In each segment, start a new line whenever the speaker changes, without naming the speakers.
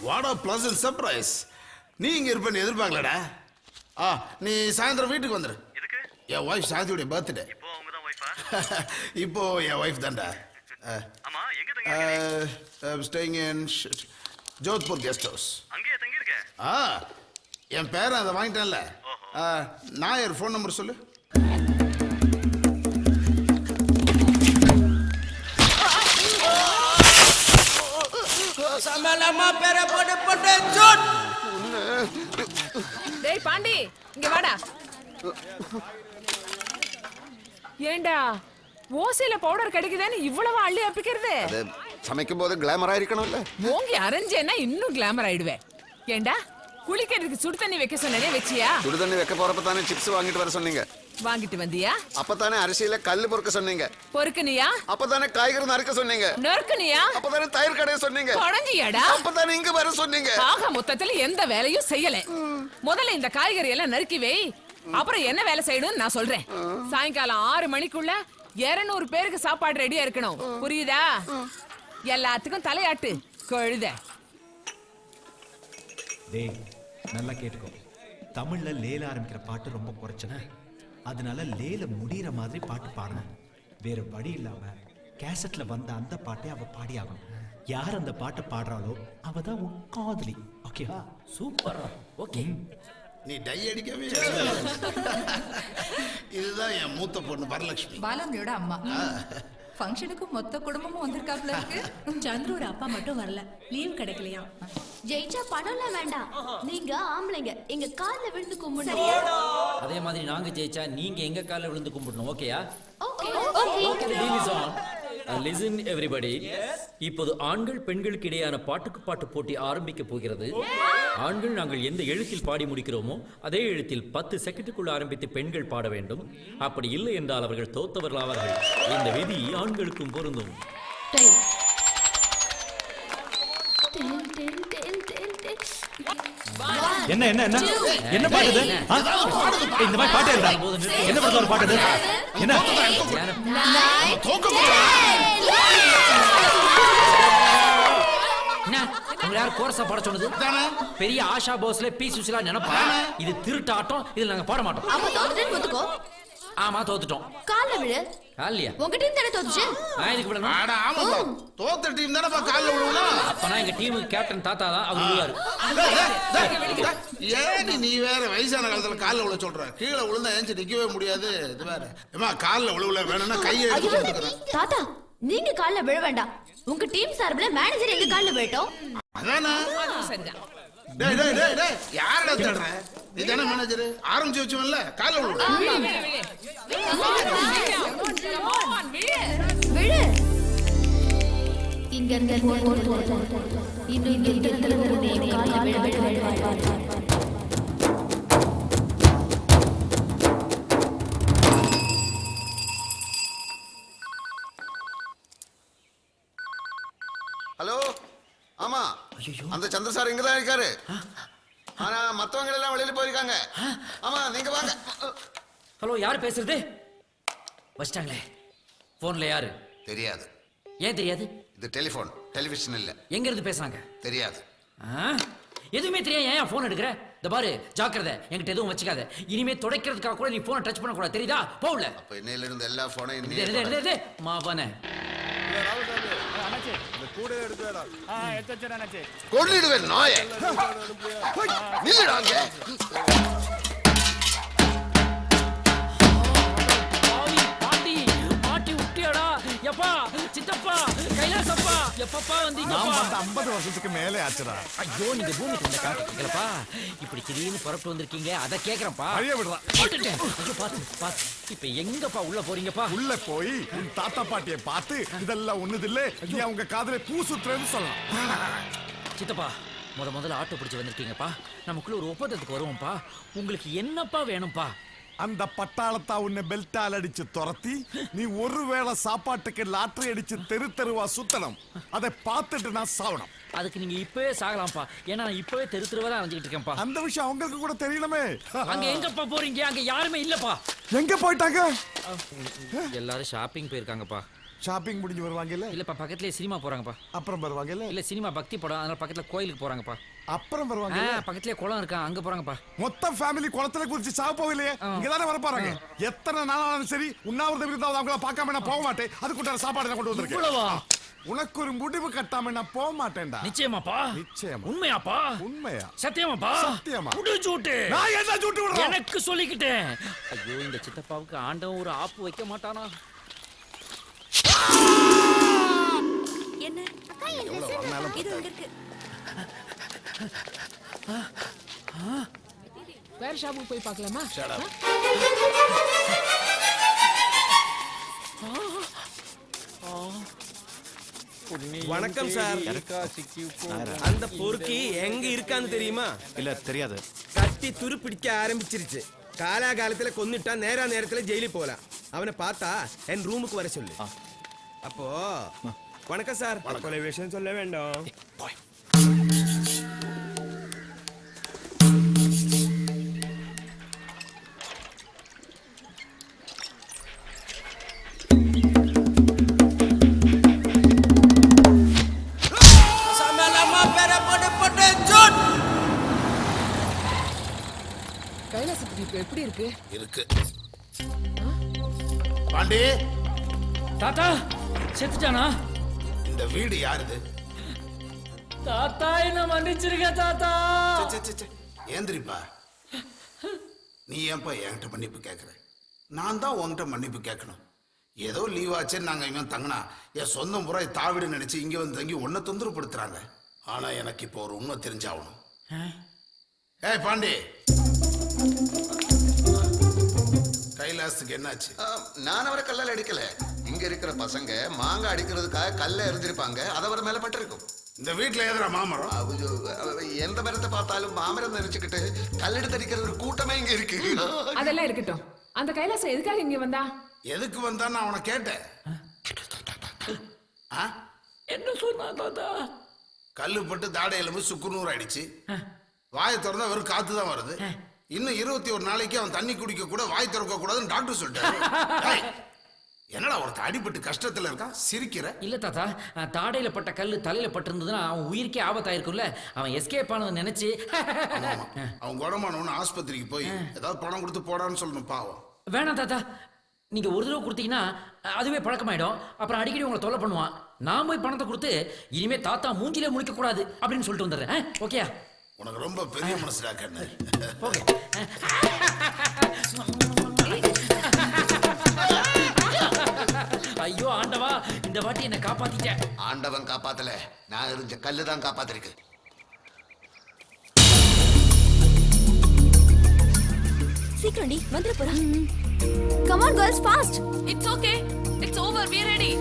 What a pleasant surprise. நீ இங்க இருப்பேன்னு எதிர்பார்க்கலடா. நீ சாயந்தரம் வீட்டுக்கு வந்துரு.
எதுக்கு?
என் வைஃப் சாந்தியோட பர்த்டே.
இப்போ அவங்க தான் வைஃபா?
இப்போ என் வைஃப் தான்டா.
ஆமா, எங்க தங்கி இருக்கீங்க?
Staying in Jodhpur guest house.
அங்கேயே தங்கி இருக்க?
என் பேரை அதை வாங்கிட்டேன்ல. நாயர் ஃபோன் நம்பர் சொல்லு.
சம்பளமா பேர போட்டு போட்டு ஜூட்.
டேய் பாண்டி இங்க வாடா. ஏண்டா ஓசில பவுடர் கிடைக்குதுன்னு இவ்வளவு அள்ளி அப்பிக்கிறது?
சமைக்கும் போது கிளாமரா இருக்கணும்ல.
ஓங்கி அரைஞ்சேன்னா இன்னும் கிளாமர் ஆயிடுவேன். ஏண்டா குளிக்கிறதுக்கு சுடு தண்ணி வைக்க சொன்னதே வச்சியா?
சுடு தண்ணி வைக்க போறப்ப தானே சிப்ஸ் வாங்கிட்டு வர சொன்னீங்க.
வாங்கிட்டு வந்தியா?
அப்பதானே அரிசியில கல்லு பொறுக்க சொன்னீங்க.
பொறுக்குனியா?
அப்பதானே காய்கறி நறுக்க சொன்னீங்க.
நறுக்குனியா?
அப்பதானே தயிர் கடைய சொன்னீங்க.
கொடஞ்சியாடா?
அப்பதானே இங்க வர சொன்னீங்க.
ஆக மொத்தத்துல எந்த வேலையும் செய்யல. முதல்ல இந்த காய்கறி எல்லாம் நறுக்கி வை, அப்புறம் என்ன வேலை செய்யணும்னு நான் சொல்றேன். சாயங்காலம் 6 மணிக்குள்ள 200 பேருக்கு சாப்பாடு ரெடியா இருக்கணும். புரியுதா? எல்லாத்துக்கும் தலையாட்டு கழுத.
டேய் நல்லா கேட்டுக்கோ. தமிழ்ல லேல ஆரம்பிக்கிற பாட்டு ரொம்ப குறைச்சன. அதனால லேல முடிகிற மாதிரி பாட்டு பாடணும். வேற வழி இல்லாம கேசட்ல வந்த அந்த பாட்டை அவ பாடி ஆகணும். யார் அந்த பாட்டை பாடுறாளோ அவ தான் உன் காதலி. ஓகேவா?
சூப்பர். ஓகே.
நீ டை அடிக்கவே. இதுதான் என் மூத்த பொண்ணு வரலட்சுமி,
பாலாமியோட அம்மா. ஃபங்க்ஷனுக்கு மொத்த குடும்பமும் வந்திருக்காப்ல இருக்கு.
சந்துரோட அப்பா மட்டும் வரல, லீவ் கிடைக்கலையா. ஜெயிச்சா பணம்லாம் வேண்டாம், நீங்க ஆம்பளைங்க எங்க கால்ல விழுந்து கும்பிடணும்.
அதே மாதிரி நாங்க ஜெயிச்சா நீங்க எங்க கால்ல விழுந்து கும்பிடணும். ஓகேயா?
Okay
okay. Deal is on.
Listen everybody. இப்போது ஆண்கள் பெண்களுக்கு இடையான பாட்டுக்கு பாட்டு போட்டி ஆரம்பிக்க போகிறது. ஆண்கள் நாங்கள் எந்த எழுத்தில் பாடி முடிக்கிறோமோ அதே எழுத்தில் 10 செகண்டுக்குள் ஆரம்பித்து பெண்கள் பாட வேண்டும். அப்படி இல்லை என்றால் அவர்கள் தோத்தவர்கள் ஆவார்கள். இந்த விதி ஆண்களுக்கும் பொருந்தும்.
என்ன என்ன என்ன என்ன பாடுது? இந்த மாதிரி பாட்டு இருந்தா என்ன பண்ற ஒரு பாட்டு? என்ன
உங்க யார் கோரஸா பாட சொன்னது? பெரிய ஆஷா போஸ்ல பி சுசிலா நினைப்பா. இது திருட்டாட்டம், இதுல நாங்க பாட மாட்டோம்.
அப்ப தோத்துட்டேன்னு ஒத்துக்கோ.
ஆமா தோத்துட்டோம்.
கால்ல விழு.
கால்லையா?
உங்க டீம் தானே தோத்துச்சு.
நான் இதுக்கு விடணும்.
அட ஆமாப்பா, தோத்த டீம் தானப்பா கால்ல விழுவணும்.
அப்பனா எங்க டீமுக்கு கேப்டன் தாத்தா தான், அவர் விழுவாரு.
ஏன் நீ வேற வயசான காலத்துல கால்ல விழ சொல்ற? கீழே விழுந்தா ஏஞ்சி நிக்கவே முடியாது. இது வேற ஏமா கால்ல விழுவல வேணும்னா கையை எடுத்து கொடுத்துறேன்.
தாத்தா நீங்க கால்ல விழ வேண்டாம், உங்க டீம் சார்புல மேனேஜர் எங்க கால்ல விழட்டும்.
அதானே?
சரிதான்.
டேய் டேய் டேய் டேய் யாரடா தேடுற? நீ தானே மேனேஜர், ஆரம்பிச்சு வச்சவன்ல கால்ல விழு.
விழு. இங்க இங்க இன்னும் இங்க இடத்துல வருதே கால்ல விழ விழ விழ.
ஹலோ. ஆமா, அந்த சந்திர சார் இங்கதான் இருக்காரு. ஆனா மத்தவங்க எல்லாம் வெளியில போயிருக்காங்க. ஆமா நீங்க வாங்க.
ஹலோ, யார் பேசுறது? வச்சிட்டாங்களே. போன்ல யாரு?
தெரியாது.
ஏன் தெரியாது?
இது டெலிபோன், டெலிவிஷன் இல்ல.
எங்க இருந்து பேசுறாங்க?
தெரியாது.
எதுவுமே தெரியாது ஏன் போன் எடுக்கிற? இந்த பாரு, ஜாக்கிரதை, என்கிட்ட எதுவும் வச்சுக்காத. இனிமே துடைக்கிறதுக்காக கூட நீ போனை டச் பண்ண கூடாது, தெரியுதா? போகல.
அப்ப இன்னையில இருந்து எல்லா போனையும்
மாவன
கொள்ளிடுவேன் நாயே. நில்லுடாங்க.
எப்பா சித்தப்பா கைலாசப்பா எப்பப்பா வந்தீங்க?
50 வருஷத்துக்கு மேலே ஆச்சுடா.
ஐயோ, நீங்க பூமிக்கு வந்த காட்டு கேட்கலப்பா. இப்படி திடீர்னு புறப்பட்டு வந்திருக்கீங்க, அதை கேக்குறேன்ப்பா.
ஐயோ விடுறா.
ஐயோ பாத்து பாத்து. இப்ப எங்கப்பா உள்ள போறீங்கப்பா?
உள்ள போய் உன் தாத்தா பாட்டியை பார்த்து இதெல்லாம் ஒண்ணுதில்லை, நீ அவங்க காதுல பூ சுத்துறேன்னு சொல்லலாம்.
சித்தப்பா, முதல்ல ஆட்டோ பிடிச்சு வந்திருக்கீங்கப்பா. நமக்குள்ள ஒரு ஒப்பந்தத்துக்கு வருவோம்ப்பா. உங்களுக்கு என்னப்பா வேணும்ப்பா?
அந்த பட்டாளத்தா உன்னை பெல்ட்டால் அடிச்சு துரத்தி நீ ஒருவேளை சாப்பாட்டுக்கு லாட்டரி அடிச்சு தெரு தெருவா சுத்தணும். அதை பார்த்துட்டு நான் சாவணும்.
அதுக்கு நீங்க இப்பவே சாகலாம்ப்பா. ஏன்னா நான் இப்பவே தெரு தெருவா தான் அலைஞ்சிட்டு இருக்கேன்ப்பா.
அந்த விஷயம் அவங்களுக்கு கூட தெரியணுமே.
அங்க எங்கப்பா போறீங்க? அங்க யாருமே இல்லப்பா.
எங்க போயிட்டாங்க?
எல்லாரும் ஷாப்பிங் போயிருக்காங்கப்பா.
ஷாப்பிங் முடிஞ்சு வருவாங்கல்ல?
இல்லப்பா பக்கத்துலயே சினிமா போறாங்கப்பா.
அப்புறம் வருவாங்கல்ல?
இல்ல சினிமா பக்தி படம், அதனால பக்கத்துல கோயிலுக்கு போறாங்கப்பா.
அப்புறம் வருவாங்க.
பக்கத்துலயே குளம் இருக்கா, அங்க போறாங்கப்பா.
மொத்த ஃபேமிலி குளத்துல குதிச்சு சாவ போகலையே, இங்கதானே வர போறாங்க. எத்தனை நாளாலும் சரி உண்ணாவிரதம் இருந்தாலும் அவங்கள பார்க்காம நான் போக மாட்டேன். அதுக்குண்டான சாப்பாடு நான் கொண்டு வந்திருக்கேன். உனக்கு ஒரு முடிவு கட்டாம நான் போக மாட்டேன்டா.
நிச்சயமாப்பா?
நிச்சயமா.
உண்மையாப்பா?
உண்மையா?
சத்தியமாப்பா?
சத்தியமா.
முடிச்சூட்டு.
நான் என்ன சூட்டு விடுறேன்?
எனக்கு சொல்லிக்கிட்டேன். ஐயோ இந்த சித்தப்பாவுக்கு ஆண்டவன் ஒரு ஆப்பு வைக்க மாட்டானா?
என்ன அக்கா இது இருக்கு.
வேற ஷாப்புக்கு போய் பார்க்கலாமா?
வணக்கம் சார். அந்த பொறுக்கி எங்க இருக்கான்னு தெரியுமா?
இல்ல தெரியாது.
கத்தி துரு பிடிக்க ஆரம்பிச்சிருச்சு. காலாகாலத்துல கொன்னுட்டா நேரத்துல ஜெயிலுக்கு போலாம். அவனை பார்த்தா என் ரூமுக்கு வர சொல்லு. அப்போ வணக்கம் சார். பல விஷயம் சொல்ல வேண்டாம்.
கைலாசத்துக்கு இப்ப எப்படி இருக்கு?
இருக்கு. பாண்டி
தாத்தா செத்துட்டானா?
இந்த வீடு யாருது?
தாத்தா என்ன மன்னிச்சிருக்க தாத்தா.
ஏந்திரிப்பா. நீ ஏன்பா என்கிட்ட மன்னிப்பு கேட்குற? நான் தான் உன்கிட்ட மன்னிப்பு கேட்கணும். ஏதோ லீவ் ஆச்சுன்னு நாங்கள் இவன் தங்கினா என் சொந்த முறை தாவிடு நினைச்சு இங்கே வந்து தங்கி உன்னை தொந்தரப்படுத்துறாங்க. ஆனால் எனக்கு இப்போ ஒரு உண்மை தெரிஞ்சாகணும். ஏய் பாண்டி, கைலாசத்துக்கு என்னாச்சு?
நான் அவரை கல்லால் அடிக்கல. இங்க இருக்கிற பசங்க மாங்காய் அடிக்கிறதுக்காக கல்ல எரிஞ்சிருப்பாங்க. அது அவர் மேல பட்டிருக்கும்.
இந்த வீட்டுல எதிரா மாமரம்?
எந்த மரத்தை பார்த்தாலும் மாமரம் நினைச்சுக்கிட்டு கல்லெடுத்து அடிக்கிற ஒரு கூட்டமே இங்க இருக்கு.
அதெல்லாம் இருக்கட்டும். அந்த கைலாசம் எதுக்காக இங்க வந்தா?
எதுக்கு வந்தான்னு நான் அவனை கேட்டேன்.
என்ன சொன்னா தாத்தா?
கல்லு பட்டு தாடை எலும்பு சுக்குநூறு ஆயிடுச்சு. வாயை திறந்தா வெறும் காத்து தான் வருது. இன்னும் 21 நாளைக்கு அவன் தண்ணி குடிக்க கூட வாய் திறக்க கூடாதுன்னு டாக்டர் சொல்லிட்டாரு. என்னடா ஒருத்த அடிபட்டு கஷ்டத்துல இருக்கான், சிரிக்கிற?
இல்ல தாத்தா, தாடையில பட்ட கல்லு தலையில பட்டு இருந்ததுன்னா அவன் உயிருக்கே ஆபத்தாயிருக்கும்ல. அவன் எஸ்கேப் ஆனதை நினைச்சு
அவன் குணமானவனு ஆஸ்பத்திரிக்கு போய் ஏதாவது பணம் கொடுத்து போடான்னு சொல்லணும். பாவம்.
வேணாம் தாத்தா, நீங்க ஒரு தடவை கொடுத்தீங்கன்னா அதுவே பழக்கமாயிடும். அப்புறம் அடிக்கடி உங்களை தொல்லை பண்ணுவான். நான் போய் பணத்தை கொடுத்து இனிமே தாத்தா மூஞ்சிலே முடிக்க கூடாது அப்படின்னு சொல்லிட்டு வந்துடுறேன். ஓகேயா?
உனக்கு ரொம்ப பெரிய மனசுடா கண்ணு.
ஓகே. ஐயோ ஆண்டவா, இந்த வாட்டி என்ன காப்பாத்திட்டேன்.
ஆண்டவன் காப்பாத்தல, நான் இருந்த கல்லு தான் காப்பாத்திருக்கு.
சீக்கிரம் டி வந்துற போறா. Come on girls fast.
It's okay, it's over, we are ready.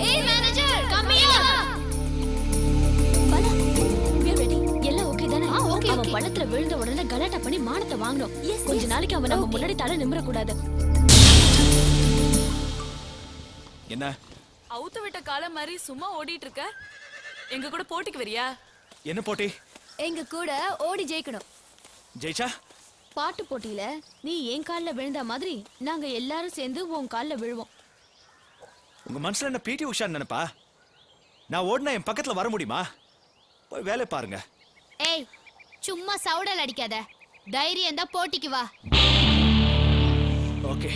ஏய் மேனேஜர் கம் ஹியர். பலா வி ஆர் ரெடி. எல்லாம் ஓகே தானே? ஓகே. அவன் பள்ளத்துல விழுந்த உடனே கலாட்டா பண்ணி மானத்தை வாங்கணும். கொஞ்ச நாளைக்கு அவன் நம்ம முன்னாடி தலை நிமிர கூடாது.
என்ன
அவுத்து விட்ட காலம் மாதிரி சும்மா ஓடிட்டு இருக்க? எங்க கூட போட்டிக்கு வரியா?
என்ன போட்டி?
எங்க கூட ஓடி ஜெயிக்கணும்.
ஜெயிச்சா
பாட்டு போட்டியில நீ என் கால்ல விழுந்த மாதிரி நாங்க எல்லாரும் சேர்ந்து உன் கால்ல விழுவோம்.
உங்க மனசுல என்ன பிடி உஷா நினைப்பா? நான் ஓடினா என் பக்கத்துல வர முடியுமா? போய் வேலை பாருங்க.
ஏய் சும்மா சவுடல் அடிக்காத. தைரியம் தான் போட்டிக்கு வா.
ஓகே.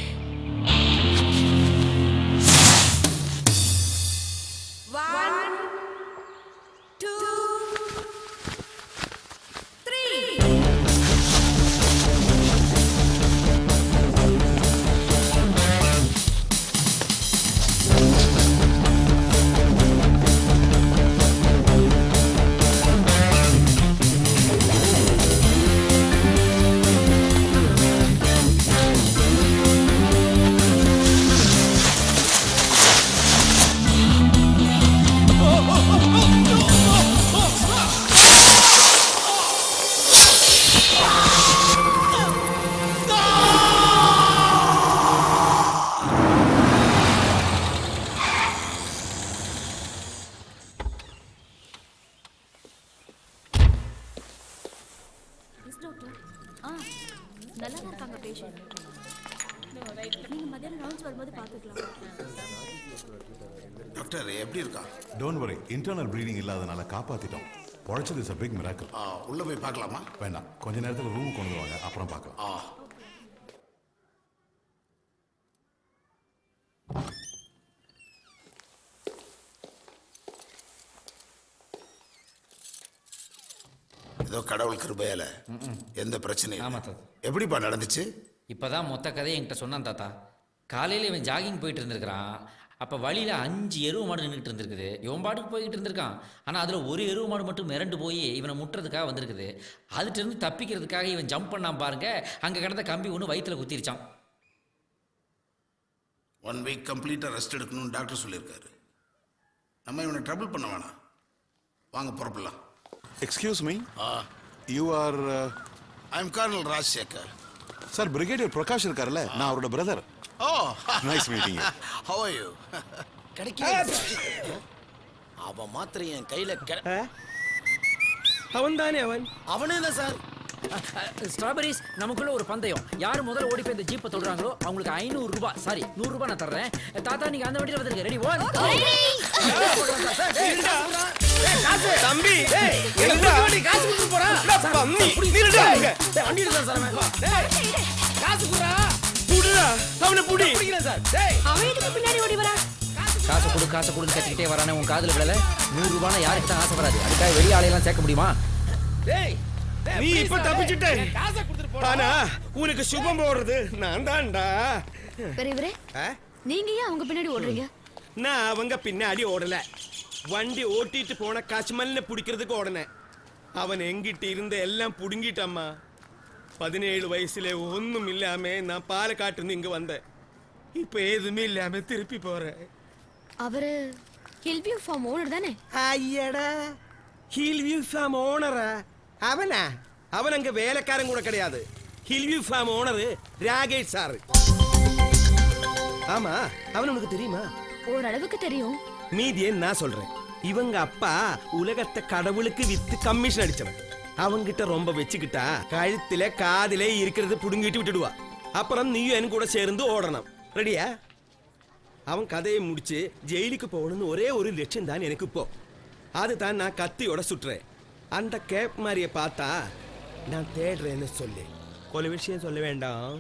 நல்லா தான் இருக்காங்க பேஷண்ட்.
டாக்டர் எப்படி இருக்கான்?
டோன்ட் வரி, இன்டர்னல் ப்ளீடிங் இல்லாதனால காப்பாத்திட்டோம். பொழைச்சது இஸ் a big miracle.
உள்ள போய் பார்க்கலாமா?
வேண்டாம், கொஞ்ச நேரத்துல ரூம் கொண்டு வாங்க, அப்புறம் பார்க்கலாம்.
ஏதோ கடவுள் கிருபையால எந்த பிரச்சனையும்
ஆமா
இல்லை.
தாத்தா.
எப்படிப்பா நடந்துச்சு?
இப்பதான் மொத்த கதையை என்கிட்ட சொன்னான் தாத்தா. காலையில இவன் ஜாகிங் போயிட்டு இருந்திருக்கிறான். அப்ப வழியில 5 எருவு மாடு நின்றுட்டு இருந்திருக்குது. இவன் பாட்டுக்கு போய்கிட்டு இருந்திருக்கான். ஆனா அதுல ஒரு எருவு மாடு மட்டும் மிரண்டு போய் இவனை முட்டுறதுக்காக வந்திருக்குது. அதுட்டு இருந்து தப்பிக்கிறதுக்காக இவன் ஜம்ப் பண்ணான் பாருங்க. அங்க கிடந்த கம்பி ஒன்று வயிற்றுல குத்திருச்சான்.
1 வீக் கம்ப்ளீட்டா ரெஸ்ட் எடுக்கணும்னு டாக்டர் சொல்லியிருக்காரு. நம்ம இவனை ட்ரபிள் பண்ண வேணாம். வாங்க புறப்படலாம்.
Excuse me, you are?
I am colonel Rajasekhar.
Sir, brigadier Prakash இருக்காருல்ல, நான் அவரோட brother.
Oh
nice meeting.
How are you?
அவன் மாத்திரம் என் கையில
அவன் தானே அவன்.
அவனே தான் சார்.
ஸ்ட்ராபெரிஸ், நமக்குள்ள ஒரு பந்தயம். யார் முதல்ல ஓடி போய் இந்த ஜீப்பை தொடுறாங்களோ அவங்களுக்கு 500 ரூபாய், சாரி 100 ரூபாய் நான் தர்றேன். தாத்தா நீங்க அந்த வண்டியில வந்துருங்க. ரெடி? 1
தம்பி
காசு கொடுத்து போறா. காசு குடுறா.
அவனை புடி.
பின்னாடி ஓடி வரா.
காசு கொடுன்னு கத்திக்கிட்டே வரானே, உன் காதுல விழல. 100 ரூபாய் யாருக்கு தான் ஆசை வராது. அதுக்காக வெளி ஆளையெல்லாம் சேர்க்க முடியுமா?
நீ இப்ப தப்பிச்சுட்ட. ஆனா உனக்கு சுபம் போடுறது நான் தான்டா.
பெரியவரே, நீங்க ஏன் அவங்க பின்னாடி ஓடுறீங்க?
நான் அவங்க பின்னாடி ஓடல. வண்டி ஓட்டிட்டு போன கச்மல்ல புடிக்கிறதுக்கு ஓடனேன். அவன் எங்கிட்ட இருந்த எல்லாம் புடுங்கிட்டம்மா. 17 வயசுல ஒண்ணும் இல்லாம நான் பாலக்காட்டு இருந்து இங்க வந்தேன். இப்ப எதுவுமே இல்லாம திருப்பி போறேன்.
அவரு ஹில்வியூ ஃபார்ம் ஓனர் தானே?
ஐயடா, ஹில்வியூ ஃபார்ம் ஓனரா? அவனா? அவன் அங்க வேலைக்காரன் கூட கிடையாது. Hillview farm owner Rakesh sir. ஆமா, அவன் உனக்கு தெரியுமா?
ஓரளவுக்கு தெரியும்.
மீதியே நான் சொல்றேன். இவங்க அப்பா உலகத்தை கடவுளுக்கு வித்து கமிஷன் அடிச்சவன். அவங்கிட்ட ரொம்ப வச்சுக்கிட்டா கழுத்துல காதில இருக்கிறது புடுங்கிட்டு விட்டுடுவா. அப்புறம் நீயும் என் கூட சேர்ந்து ஓடணும். ரெடியா? அவன் கதையை முடிச்சு ஜெயிலுக்கு போகணும்னு ஒரே ஒரு லட்சம் தான் எனக்கு இப்போ. அதுதான் நான் கத்தியோட சுட்டுறேன். அந்த கேப் மாதிரியை பார்த்தா நான் தேடுறேன்னு சொல்லு. ஒரு விஷயம் சொல்ல வேண்டாம்.